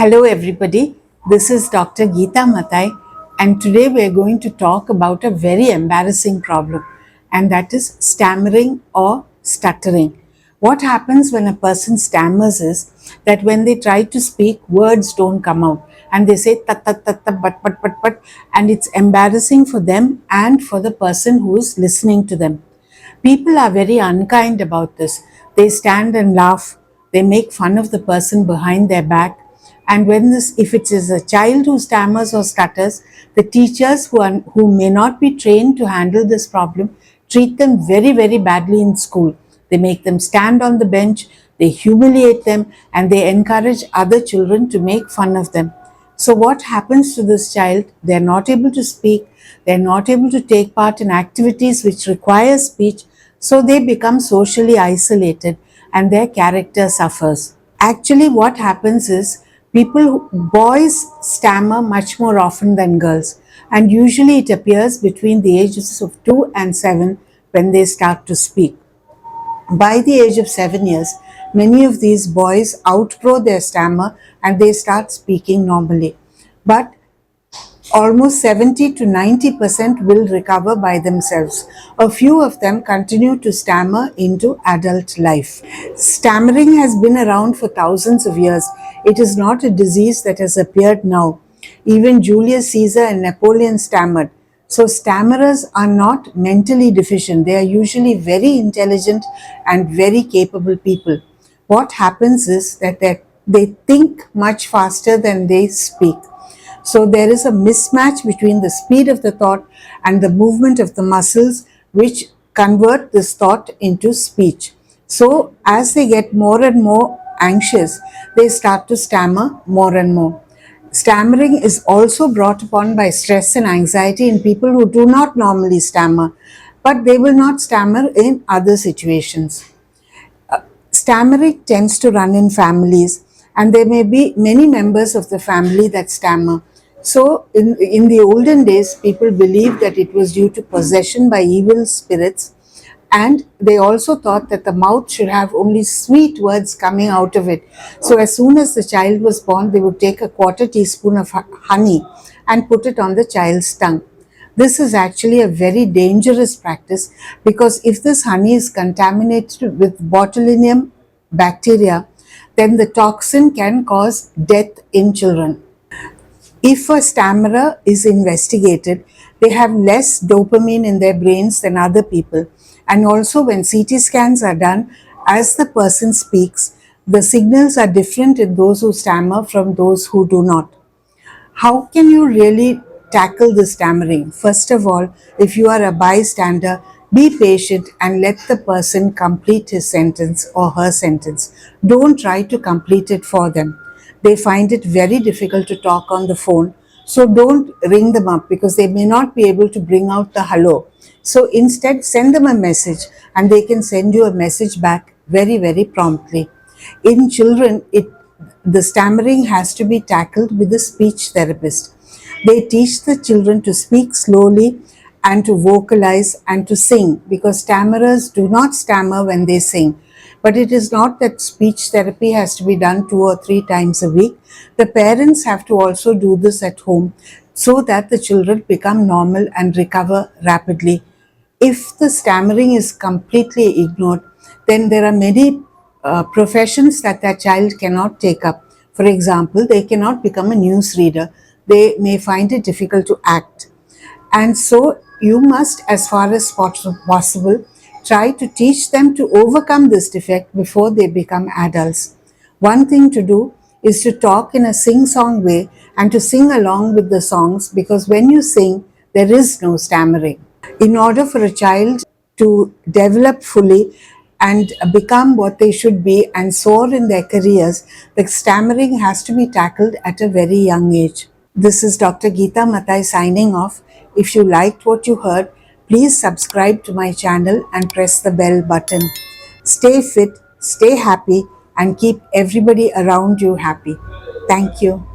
Hello everybody, this is Dr. Gita Mathai and today we are going to talk about a very embarrassing problem, and that is stammering or stuttering. What happens when a person stammers is that when they try to speak, words don't come out and they say tat tat tat tat but, and it's embarrassing for them and for the person who is listening to them. People are very unkind about this. They stand and laugh. They make fun of the person behind their back. And if it is a child who stammers or stutters, the teachers who may not be trained to handle this problem treat them very, very badly in school. They make them stand on the bench, they humiliate them, and they encourage other children to make fun of them. So what happens to this child? They're not able to speak, they're not able to take part in activities which require speech, so they become socially isolated and their character suffers. Actually, what happens is boys stammer much more often than girls, and usually it appears between the ages of 2 and 7 when they start to speak. By the age of 7 years, many of these boys outgrow their stammer and they start speaking normally. But almost 70 to 90% will recover by themselves. A few of them continue to stammer into adult life. Stammering has been around for thousands of years. It is not a disease that has appeared now. Even Julius Caesar and Napoleon stammered. So stammerers are not mentally deficient. They are usually very intelligent and very capable people. What happens is that they think much faster than they speak. So there is a mismatch between the speed of the thought and the movement of the muscles which convert this thought into speech. So as they get more and more anxious, they start to stammer more and more. Stammering is also brought upon by stress and anxiety in people who do not normally stammer, but they will not stammer in other situations. Stammering tends to run in families, and there may be many members of the family that stammer. So in the olden days, people believed that it was due to possession by evil spirits, and they also thought that the mouth should have only sweet words coming out of it. So as soon as the child was born, they would take a quarter teaspoon of honey and put it on the child's tongue. This is actually a very dangerous practice, because if this honey is contaminated with botulinum bacteria, then the toxin can cause death in children. If a stammerer is investigated, they have less dopamine in their brains than other people. And also when CT scans are done, as the person speaks, the signals are different in those who stammer from those who do not. How can you really tackle the stammering? First of all, if you are a bystander, be patient and let the person complete his sentence or her sentence. Don't try to complete it for them. They find it very difficult to talk on the phone. So don't ring them up, because they may not be able to bring out the hello. So instead, send them a message and they can send you a message back very, very promptly. In children, the stammering has to be tackled with a speech therapist. They teach the children to speak slowly and to vocalize and to sing, because stammerers do not stammer when they sing. But it is not that speech therapy has to be done 2 or 3 times a week. The parents have to also do this at home so that the children become normal and recover rapidly. If the stammering is completely ignored, then there are many professions that child cannot take up. For example, they cannot become a newsreader. They may find it difficult to act. And so you must, as far as possible, try to teach them to overcome this defect before they become adults. One thing to do is to talk in a sing-song way and to sing along with the songs, because when you sing, there is no stammering. In order for a child to develop fully and become what they should be and soar in their careers, the stammering has to be tackled at a very young age. This is Dr. Gita Mathai signing off. If you liked what you heard, please subscribe to my channel and press the bell button. Stay fit, stay happy, and keep everybody around you happy. Thank you.